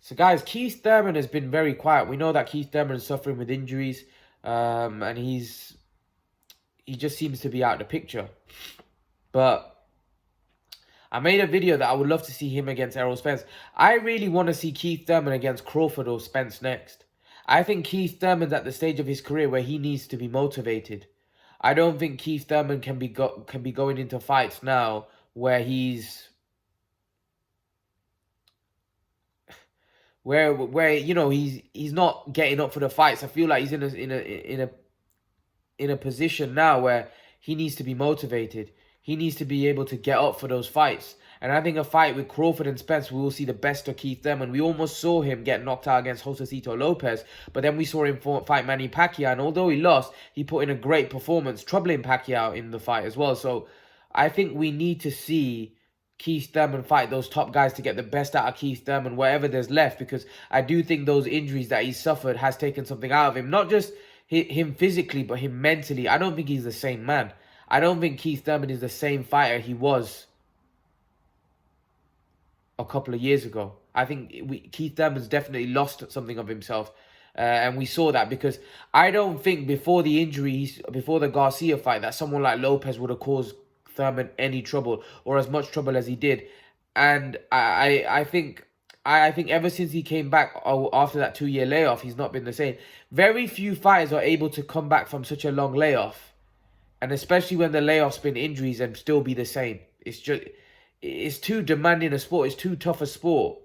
So guys, Keith Thurman has been very quiet. We know that Keith Thurman is suffering with injuries, and he just seems to be out of the picture. But I made a video that I would love to see him against Errol Spence. I really want to see Keith Thurman against Crawford or Spence next. I think Keith Thurman's at the stage of his career where he needs to be motivated. I don't think Keith Thurman can be going into fights now where he's he's not getting up for the fights. I feel like he's in a position now where he needs to be motivated. He needs to be able to get up for those fights. And I think a fight with Crawford and Spence, we will see the best of Keith Thurman. We almost saw him get knocked out against Josecito Lopez, but then we saw him fight Manny Pacquiao, and although he lost, he put in a great performance, troubling Pacquiao in the fight as well. So I think we need to see Keith Thurman fight those top guys to get the best out of Keith Thurman, wherever there's left, because I do think those injuries that he's suffered has taken something out of him. Not just him physically, but him mentally. I don't think he's the same man. I don't think Keith Thurman is the same fighter he was a couple of years ago. I think Keith Thurman's definitely lost something of himself. And we saw that because I don't think before the injuries, before the Garcia fight, that someone like Lopez would have caused Thurman any trouble or as much trouble as he did. And I think ever since he came back after that 2-year layoff, he's not been the same. Very few fighters are able to come back from such a long layoff. And especially when the layoff's been injuries and still be the same. It's too demanding a sport. It's too tough a sport,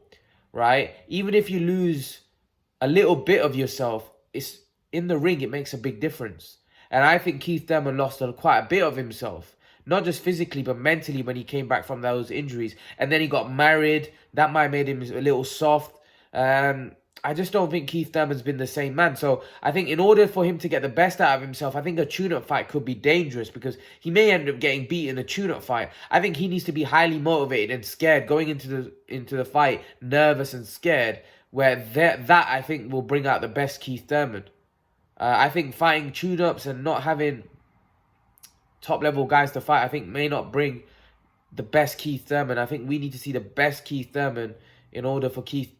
right? Even if you lose a little bit of yourself, it's in the ring, it makes a big difference. And I think Keith Thurman lost quite a bit of himself. Not just physically, but mentally when he came back from those injuries. And then he got married. That might have made him a little soft. I just don't think Keith Thurman's been the same man. So I think in order for him to get the best out of himself, I think a tune-up fight could be dangerous because he may end up getting beat in a tune-up fight. I think he needs to be highly motivated and scared going into the fight, nervous and scared, where that I think will bring out the best Keith Thurman. I think fighting tune-ups and not having top-level guys to fight, I think may not bring the best Keith Thurman. I think we need to see the best Keith Thurman in order for Keith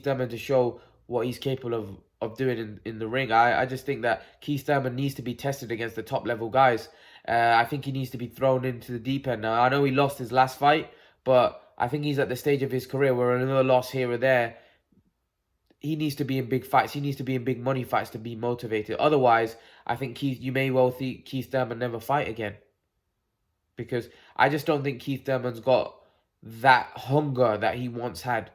Thurman to show what he's capable of doing in the ring. I just think that Keith Thurman needs to be tested against the top-level guys. I think he needs to be thrown into the deep end. Now, I know he lost his last fight, but I think he's at the stage of his career where another loss here or there, he needs to be in big fights. He needs to be in big money fights to be motivated. Otherwise, I think you may well see Keith Thurman never fight again. Because I just don't think Keith Thurman's got that hunger that he once had,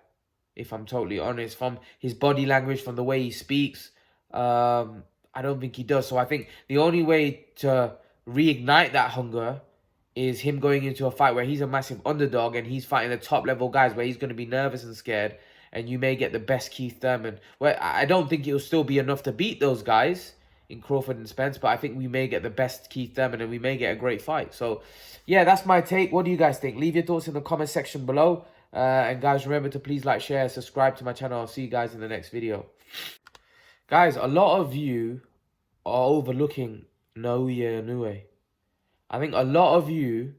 if I'm totally honest. From his body language, from the way he speaks, I don't think he does. So I think the only way to reignite that hunger is him going into a fight where he's a massive underdog and he's fighting the top-level guys where he's going to be nervous and scared, and you may get the best Keith Thurman. Well, I don't think it'll still be enough to beat those guys in Crawford and Spence, but I think we may get the best Keith Thurman and we may get a great fight. So, yeah, that's my take. What do you guys think? Leave your thoughts in the comment section below. And guys, remember to please like, share, subscribe to my channel. I'll see you guys in the next video. Guys, a lot of you are overlooking Naoya Inoue. I think a lot of you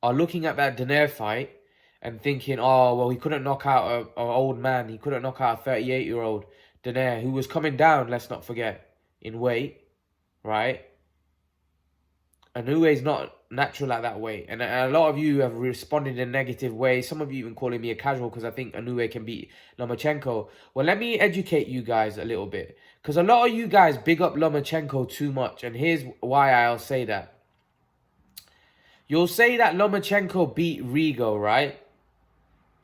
are looking at that Donaire fight and thinking, oh, well, he couldn't knock out an old man. He couldn't knock out a 38-year-old Donaire, who was coming down, let's not forget, in weight, right? Inoue is not natural at that weight. And a lot of you have responded in a negative way. Some of you even calling me a casual because I think Inoue can beat Lomachenko. Well, let me educate you guys a little bit. Because a lot of you guys big up Lomachenko too much. And here's why I'll say that. You'll say that Lomachenko beat Rigo, right?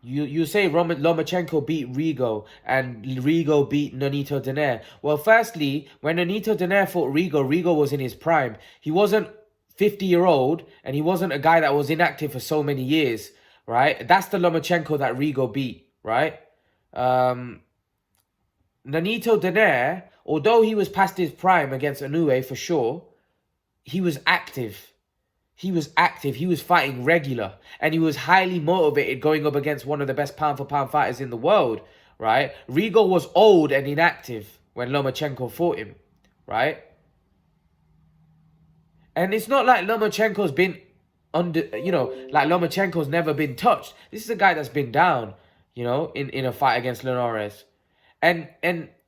You say Lomachenko beat Rigo and Rigo beat Nonito Donaire. Well, firstly, when Nonito Donaire fought Rigo, Rigo was in his prime. He wasn't 50-year-old and he wasn't a guy that was inactive for so many years, right? That's the Lomachenko that Rigo beat, right? Nonito Donaire, although he was past his prime against Inoue for sure, he was active. He was active, he was fighting regular, and he was highly motivated going up against one of the best pound-for-pound fighters in the world, right? Rigo was old and inactive when Lomachenko fought him, right? And it's not like Lomachenko's been like Lomachenko's never been touched. This is a guy that's been down. you know, in a fight against Linares. And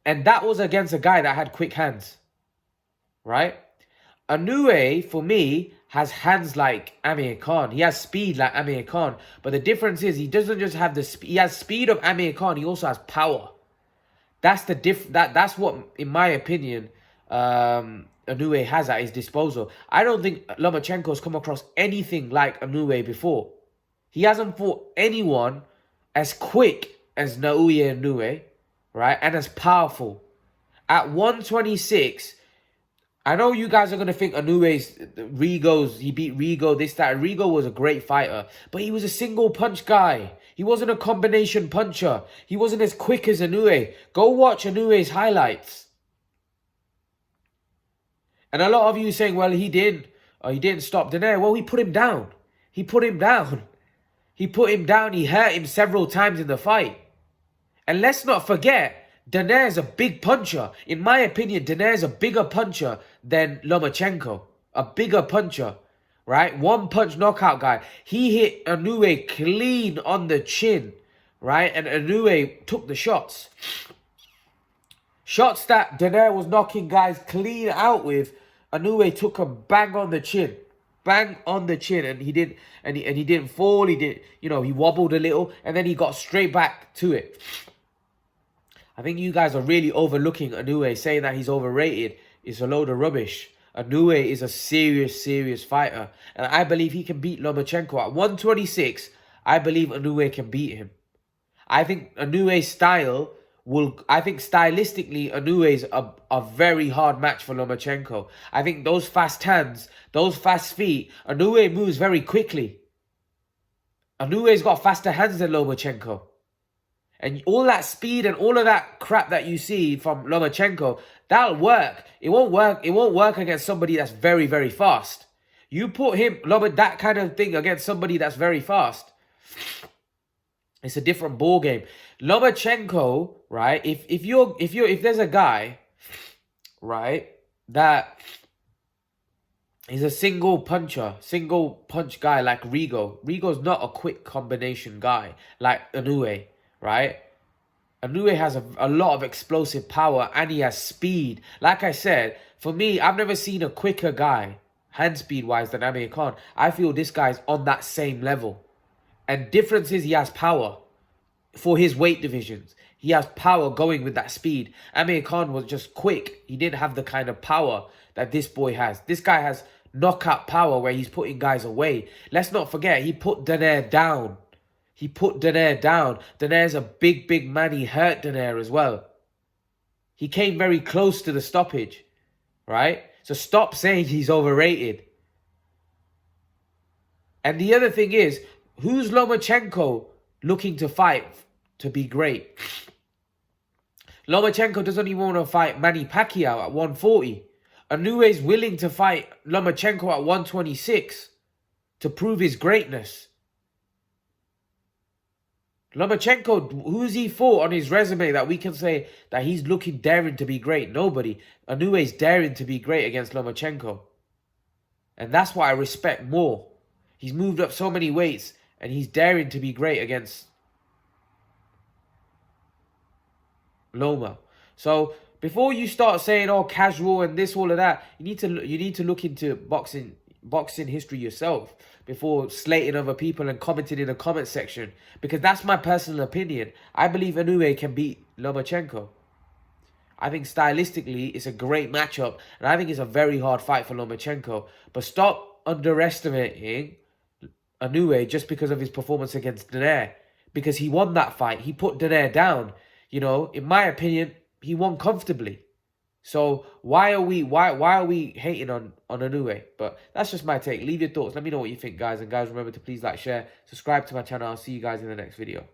that was against a guy that had quick hands, right? Inoue, for me, has hands like Amir Khan. He has speed like Amir Khan. But the difference is he doesn't just have the speed. He has speed of Amir Khan. He also has power. That's the that's what, in my opinion, Inoue has at his disposal. I don't think Lomachenko's come across anything like Inoue before. He hasn't fought anyone as quick as Naoya Inoue, right? And as powerful. At 126, I know you guys are going to think he beat Rigo, this, that. Rigo was a great fighter, but he was a single punch guy. He wasn't a combination puncher. He wasn't as quick as Inoue. Go watch Inoue's highlights. And a lot of you saying, well, he didn't stop Donaire. Well, he put him down. He put him down. He put him down. He hurt him several times in the fight. And let's not forget, Donaire is a big puncher. In my opinion, Donaire is a bigger puncher than Lomachenko. A bigger puncher, right? One punch knockout guy. He hit Inoue clean on the chin, right? And Inoue took the shots. Shots that Donaire was knocking guys clean out with, Inoue took him bang on the chin. Bang on the chin, and he didn't fall. He did, you know, he wobbled a little, and then he got straight back to it. I think you guys are really overlooking Inoue. Saying that he's overrated is a load of rubbish. Inoue is a serious fighter, and I believe he can beat Lomachenko at 126. I believe Inoue can beat him. I think Inoue's style I think stylistically, Inoue's a very hard match for Lomachenko. I think those fast hands, those fast feet, Inoue moves very quickly. Inoue's got faster hands than Lomachenko. And all that speed and all of that crap that you see from Lomachenko, that'll work. It won't work against somebody that's very fast. You put that kind of thing against somebody that's very fast, it's a different ball game. Lomachenko, right? If there's a guy, right, that is a single punch guy like Rigo. Rigo's not a quick combination guy like Inoue, right? Inoue has a lot of explosive power and he has speed. Like I said, for me, I've never seen a quicker guy, hand speed wise, than Amir Khan. I feel this guy's on that same level. And difference is he has power for his weight divisions. He has power going with that speed. Amir Khan was just quick. He didn't have the kind of power that this boy has. This guy has knockout power where he's putting guys away. Let's not forget, he put Donaire down. He put Donaire down. Donaire's a big man. He hurt Donaire as well. He came very close to the stoppage, right? So stop saying he's overrated. And the other thing is, who's Lomachenko looking to fight to be great? Lomachenko doesn't even want to fight Manny Pacquiao at 140. Inoue's willing to fight Lomachenko at 126 to prove his greatness. Lomachenko, who's he fought on his resume that we can say that he's daring to be great? Nobody. Inoue's daring to be great against Lomachenko. And that's what I respect more. He's moved up so many weights and he's daring to be great against Loma. So before you start saying, oh, casual and this, all of that, you need to look into boxing history yourself before slating other people and commenting in the comment section, because that's my personal opinion. I believe Inoue can beat Lomachenko. I think stylistically it's a great matchup, and I think it's a very hard fight for Lomachenko. But stop underestimating Inoue just because of his performance against Donaire, because he won that fight. He put Donaire down. You know, in my opinion, he won comfortably. So why are we hating on Inoue? But that's just my take. Leave your thoughts. Let me know what you think, guys. And guys, remember to please like, share, subscribe to my channel. I'll see you guys in the next video.